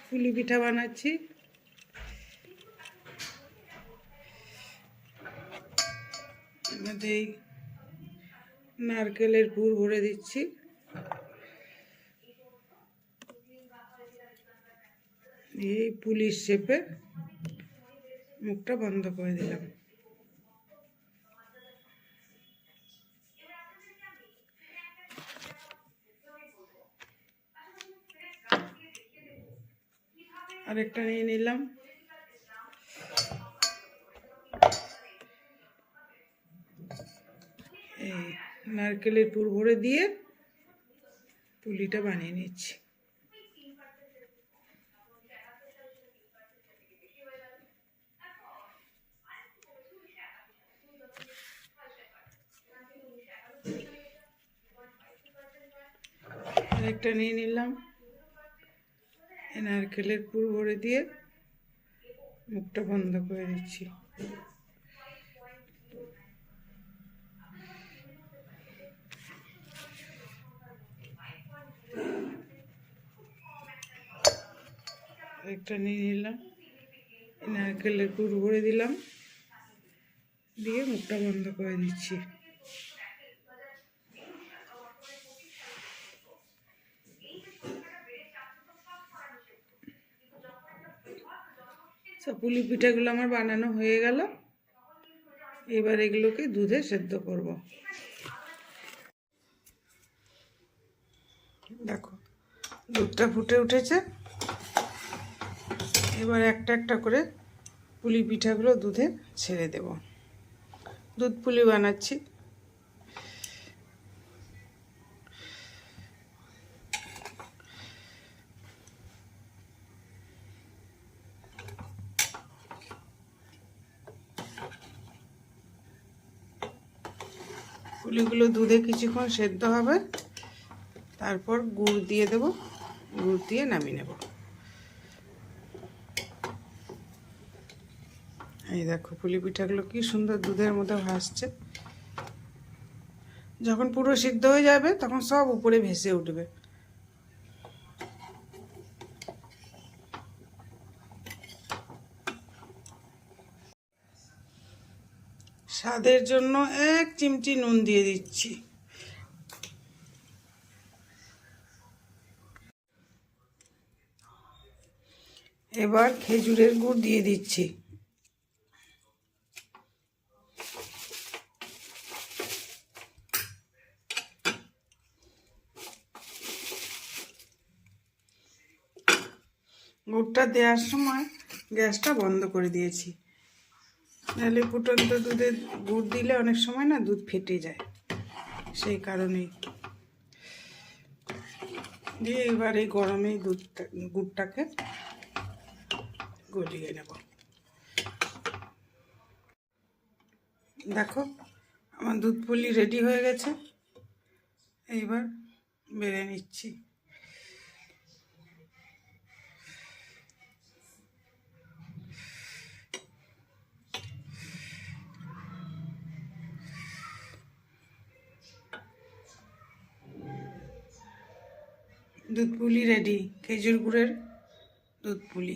পুলি পিঠা বানাচ্ছি। এই নারকেলের পুর ভরে দিচ্ছি। এই পুলির শেপে মুখটা বন্ধ করে দিলাম। আরেকটা নিয়ে নিলাম। এই নারকেলের পুর ভরে দিয়ে পুলিটা বানিয়ে নিচ্ছি। আরেকটা নিয়ে নিলাম। নারকেলের পুর ভরে দিয়ে মুখটা বন্ধ করে দিচ্ছি। একটা নিয়ে নিলাম, নারকেলের পুর ভরে দিলাম, দিয়ে মুখটা বন্ধ করে দিচ্ছি। পুলি পিঠাগুলো আমার বানানো হয়ে গেল। এবার এগুলোকে দুধে সেদ্ধ করব। দেখো দুধটা ফুটে উঠেছে। এবার একটা একটা করে পুলি পিঠাগুলো দুধে ছেড়ে দেব। দুধ পুলি বানাচ্ছি। পুলিগুলো দুধে কিছুক্ষণ সেদ্ধ হবে, তারপর গুড় দিয়ে দেব। গুড় দিয়ে নামিয়ে নেব। এই দেখো পুলি পিঠাগুলো কি সুন্দর দুধের মধ্যে ভাসছে। যখন পুরো সিদ্ধ হয়ে যাবে তখন সব উপরে ভেসে উঠবে। স্বাদের জন্য 1 চিমটি নুন দিয়ে দিচ্ছি। এবার খেজুরের গুড় দিয়ে দিচ্ছি। গুড়টা দেওয়ার সময় গ্যাসটা বন্ধ করে দিয়েছি, নাহলে ফুটন্ত দুধে গুড় দিলে অনেক সময় না দুধ ফেটে যায়, সেই কারণেই। দিয়ে এবার এই গরমে গুড়টাকে গলিয়ে নেব। দেখো আমার দুধ পুলি রেডি হয়ে গেছে। এইবার বেড়ে নিচ্ছি। দুধ পুলি রেডি, খেজুর গুড়ের দুধ পুলি।